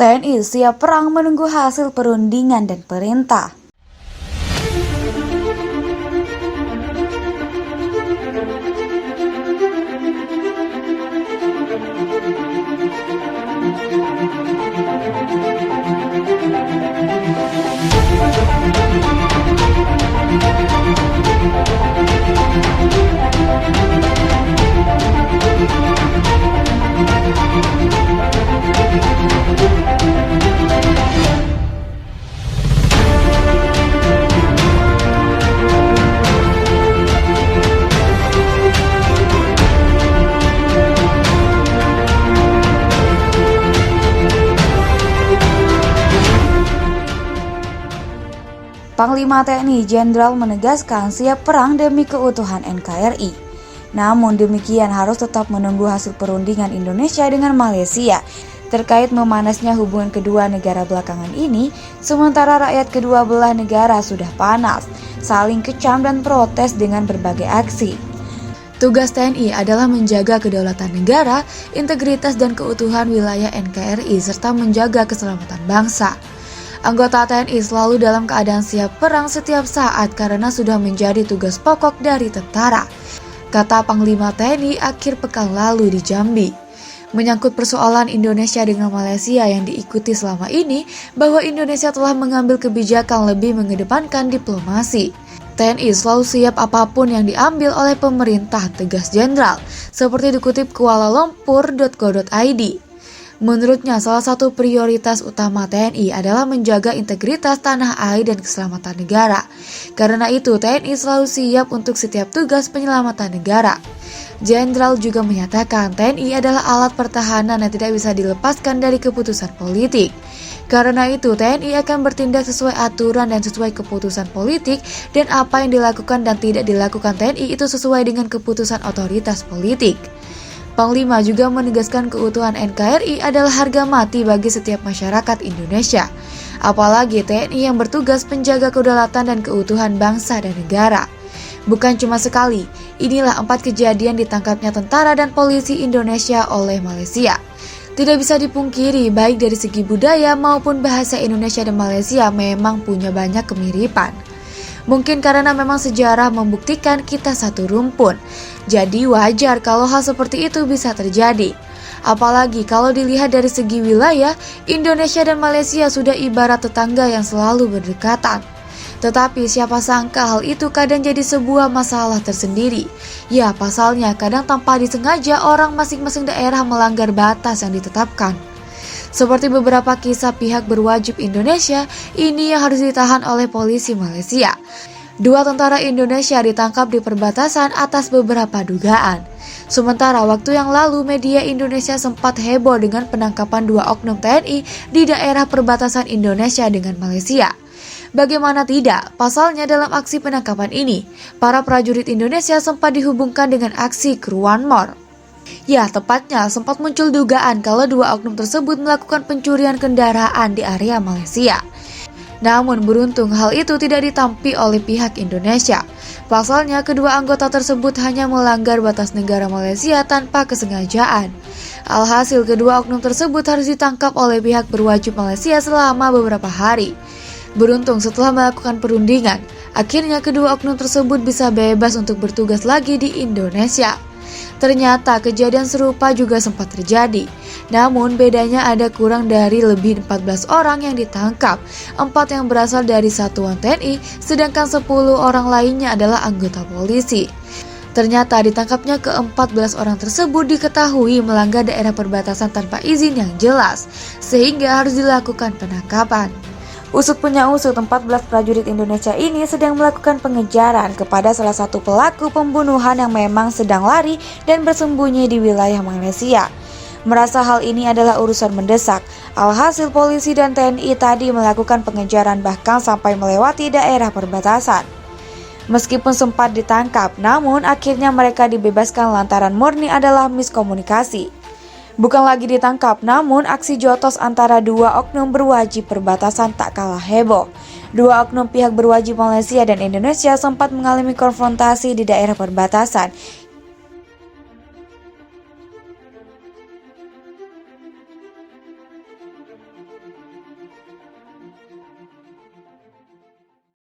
TNI siap perang menunggu hasil perundingan dan perintah. Panglima TNI Jenderal menegaskan siap perang demi keutuhan NKRI. Namun demikian harus tetap menunggu hasil perundingan Indonesia dengan Malaysia terkait memanasnya hubungan kedua negara belakangan ini, sementara rakyat kedua belah negara sudah panas, saling kecam dan protes dengan berbagai aksi. Tugas TNI adalah menjaga kedaulatan negara, integritas dan keutuhan wilayah NKRI serta menjaga keselamatan bangsa. Anggota TNI selalu dalam keadaan siap perang setiap saat karena sudah menjadi tugas pokok dari tentara, kata Panglima TNI akhir pekan lalu di Jambi. Menyangkut persoalan Indonesia dengan Malaysia yang diikuti selama ini, bahwa Indonesia telah mengambil kebijakan lebih mengedepankan diplomasi. TNI selalu siap apapun yang diambil oleh pemerintah, tegas Jenderal, seperti dikutip kualalumpur.co.id. Menurutnya, salah satu prioritas utama TNI adalah menjaga integritas tanah air dan keselamatan negara. Karena itu, TNI selalu siap untuk setiap tugas penyelamatan negara. Jenderal juga menyatakan TNI adalah alat pertahanan yang tidak bisa dilepaskan dari keputusan politik. Karena itu, TNI akan bertindak sesuai aturan dan sesuai keputusan politik, dan apa yang dilakukan dan tidak dilakukan TNI itu sesuai dengan keputusan otoritas politik. Panglima juga menegaskan keutuhan NKRI adalah harga mati bagi setiap masyarakat Indonesia. Apalagi TNI yang bertugas menjaga kedaulatan dan keutuhan bangsa dan negara. Bukan cuma sekali, inilah 4 kejadian ditangkapnya tentara dan polisi Indonesia oleh Malaysia. Tidak bisa dipungkiri, baik dari segi budaya maupun bahasa Indonesia dan Malaysia memang punya banyak kemiripan. Mungkin karena memang sejarah membuktikan kita satu rumpun, jadi wajar kalau hal seperti itu bisa terjadi. Apalagi kalau dilihat dari segi wilayah, Indonesia dan Malaysia sudah ibarat tetangga yang selalu berdekatan. Tetapi siapa sangka hal itu kadang jadi sebuah masalah tersendiri. Ya, pasalnya kadang tanpa disengaja orang masing-masing daerah melanggar batas yang ditetapkan. Seperti beberapa kisah pihak berwajib Indonesia, ini yang harus ditahan oleh polisi Malaysia. 2 tentara Indonesia ditangkap di perbatasan atas beberapa dugaan. Sementara waktu yang lalu media Indonesia sempat heboh dengan penangkapan 2 oknum TNI di daerah perbatasan Indonesia dengan Malaysia. Bagaimana tidak, pasalnya dalam aksi penangkapan ini, para prajurit Indonesia sempat dihubungkan dengan aksi kru One More. Ya, tepatnya sempat muncul dugaan kalau 2 oknum tersebut melakukan pencurian kendaraan di area Malaysia. Namun beruntung hal itu tidak ditampi oleh pihak Indonesia. Pasalnya kedua anggota tersebut hanya melanggar batas negara Malaysia tanpa kesengajaan. Alhasil kedua oknum tersebut harus ditangkap oleh pihak berwajib Malaysia selama beberapa hari. Beruntung setelah melakukan perundingan, akhirnya kedua oknum tersebut bisa bebas untuk bertugas lagi di Indonesia. Ternyata kejadian serupa juga sempat terjadi. Namun bedanya ada kurang dari lebih 14 orang yang ditangkap, 4 yang berasal dari satuan TNI, sedangkan 10 orang lainnya adalah anggota polisi. Ternyata ditangkapnya ke-14 orang tersebut diketahui melanggar daerah perbatasan tanpa izin yang jelas, sehingga harus dilakukan penangkapan. Usut punya usut, 14 prajurit Indonesia ini sedang melakukan pengejaran kepada salah satu pelaku pembunuhan yang memang sedang lari dan bersembunyi di wilayah Malaysia. Merasa hal ini adalah urusan mendesak, alhasil polisi dan TNI tadi melakukan pengejaran bahkan sampai melewati daerah perbatasan. Meskipun sempat ditangkap, namun akhirnya mereka dibebaskan lantaran murni adalah miskomunikasi. Bukan lagi ditangkap, namun aksi jotos antara 2 oknum berwajib perbatasan tak kalah heboh. 2 oknum pihak berwajib Malaysia dan Indonesia sempat mengalami konfrontasi di daerah perbatasan